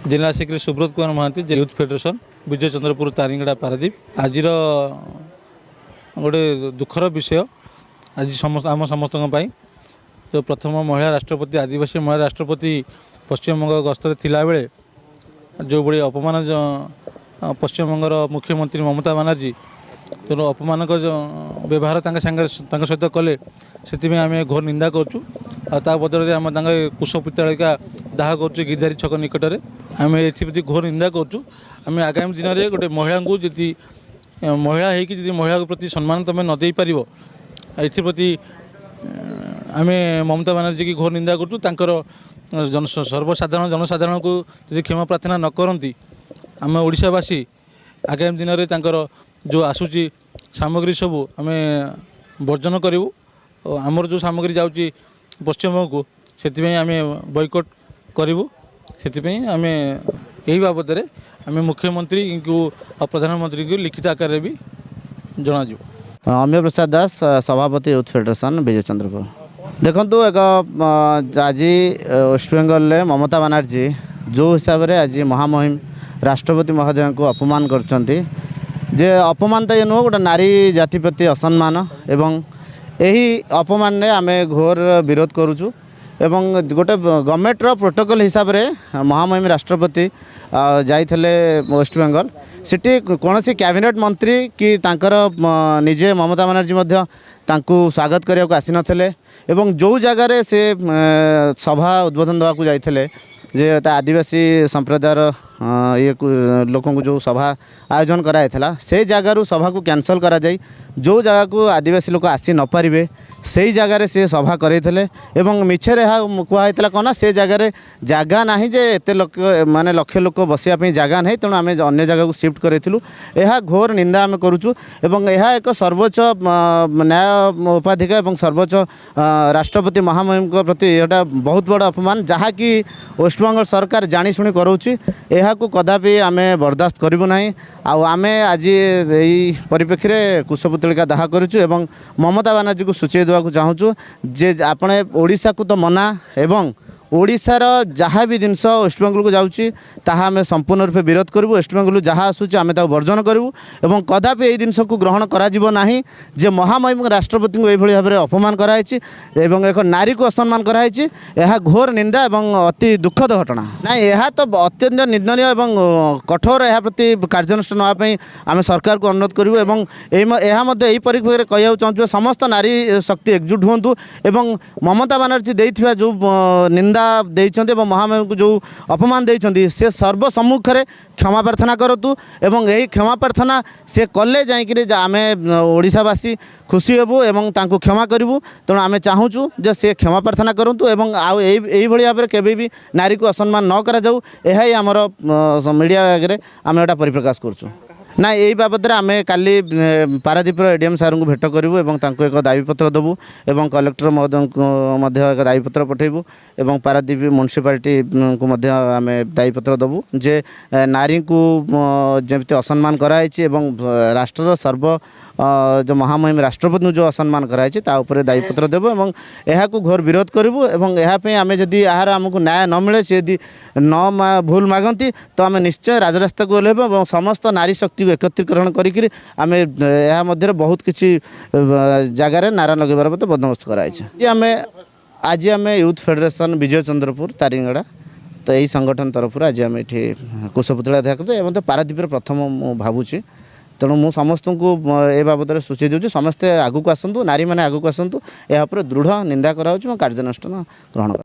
जिला secretary Subrata Kumar Mahanti youth federation Vijay Chandrapur तारिंगड़ा पारादीप आज गोटे दुखर विषय आज आम समस्त जो प्रथम महिला राष्ट्रपति आदिवासी महिला राष्ट्रपति पश्चिमबंग गस्त थिला बेले जो बड़ी अपमान पश्चिमबंगर मुख्यमंत्री ममता बनर्जी जो अपमान व्यवहार सहित कले से आम घोर निंदा करुँ बदल आम कुश पितालिका दाह कर गिरधारी छक निकट में आम एप्रति घोर निंदा करुँ आम आगामी दिन में गोटे महिला को जी महिला होगी महिला प्रति सम्मान तुम न दे पार एप्रति आम ममता बनर्जी की घोर निंदा करुँ सर्वसाधारण जनसाधारण को जी क्षमा प्रार्थना न करती आम ओडिशावासी आगामी दिन में जो आसूची सामग्री सबू आम वर्जन करूँ आमर जो सामग्री जाऊँगी पश्चिमबंग को से आम बॉयकॉट करूँ से आम यही बाबद आम मुख्यमंत्री को और प्रधानमंत्री को लिखित आकार भी जनाजु। अम्य प्रसाद दास सभापति यूथ फेडरेशन विजय चंद्रपुर। देखु एक आज वेस्ट बेंगल ममता बनर्जी जो हिसाब से आज महामहिम राष्ट्रपति महोदय को अपमान करछंती जे अपमान तो ये नुह गोटे नारी जाति प्रति असम्मान एवं यही अपमान ने आम घोर विरोध करुचु एवं गोटे गवर्नमेंटर प्रोटोकॉल हिसाब से महामहिम राष्ट्रपति जाइए वेस्ट बेंगल सिटी कौन सी कैबिनेट मंत्री कि तांकर निजे ममता बनर्जी मध्य तांकु स्वागत करने को आसी नथिले एवं जो जगार से सभा उद्बोधन देवा को जाइए जे आदिवासी संप्रदायर ये लोक जो सभा आयोजन कराइला से जगार सभा को कैंसल करा जाई जो जगह को आदिवासी लोक आसी न पारे से जगार से सभा करते एवं मिछे कहता कौन से जगार जगह ना जे एत लोक माने लक्ष लोक बसापी जगह ना तेणु आम अन्य जगह को शिफ्ट करूँ यह घोर निंदा आम करुचु एवं यह एक सर्वोच्च न्याय उपाधिकार और सर्वोच्च राष्ट्रपति महामहिम प्रति यहाँ बहुत बड़ अपमान जहाँकि वेस्टबंगाल सरकार जाशुणी करोची यह कदापि आम बर्दाश्त करूँ ना आम आज यही परिप्रेक्षी में कुशपुतलिका दाह करुचु एवं ममता बनर्जी को सूचई देवाक चाहूँ जे आपणे ओडिशा को तो मना एवं ओडिशार जहाँ भी जिनस वेस्टबेंगल को जाऊँगी ताहा आम संपूर्ण रूपे विरोध करूँ वेस्टबेंगल जहाँ आसूँ आम वर्जन करूँ एवं कदापि यही जिनस को ग्रहण करा जे महामहिम राष्ट्रपति को यही भाव में अपमान कराई एवं एक नारी को असम्मान कराई यह घोर निंदा एवं अति दुखद घटना ना यह तो अत्यंत निंदनीय एवं कठोर यह प्रति कार्यानुष्ठान नापी आम सरकार को अनुरोध करूँ एवं यही परिप्रेक्षी कहूँ चाहूँ समस्त नारी शक्ति एकजुट हूँ एवं ममता बनर्जी देइथिबा जो निंदा देइछन्ते एवं महामहिम को जो अपमान देइछन्ते से सर्वसम्मुख में क्षमा प्रार्थना करतु एवं यही क्षमा प्रार्थना से कले जाइए आम ओडिशावासी खुशी हेबु एवं तांको क्षमा करूँ तेणु आम चाहूँ जे से क्षमा प्रार्थना करूँ एवं आई भाव में केबे भी नारी को असम्मान न करा जाऊ यही आमर मीडिया आगे आम एटा परिप्रकाश करूँ ना यही बाबद आम काली पारादीप एडीएम सार को भेट करूँ एवं तांको एक दाबीपत्र देवु एवं कलेक्टर महोदय एक दाबीपत्र पठेबू एवं पारादीप म्युनिसिपालिटी को आम दाबीपत्र देवु जे नारी को जमी असम्मान कराई एवं राष्ट्र सर्व जो महामहिम राष्ट्रपति जो असम्मान कराई दायीपत्र देव एवं यह घोर विरोध करूँ एवं यह आम जदि यार आमको न्याय न मिले सी यदि न भूल मागती तो आम निश्चय राजरास्ता को ओह्लैबु एवं समस्त नारी शक्ति को एकत्रीकरण करी आम यह मध्य बहुत किसी जगार नारा लगेबार बंदोबस्त कराई आम आज आम यूथ फेडरेशन विजय चंद्रपुर तारिंगड़ा तो यही संगठन तरफ आज आम ये कुशपुतला देखते तो पारादीप प्रथम मु भावुची तेणु मु समस्त को ए बाबद सूची दूँ समस्ते आगू आसतु नारी मैंने आगू आसतु यापर दृढ़ निंदा कराऊँ कार्यानुष्ठान ग्रहण कर।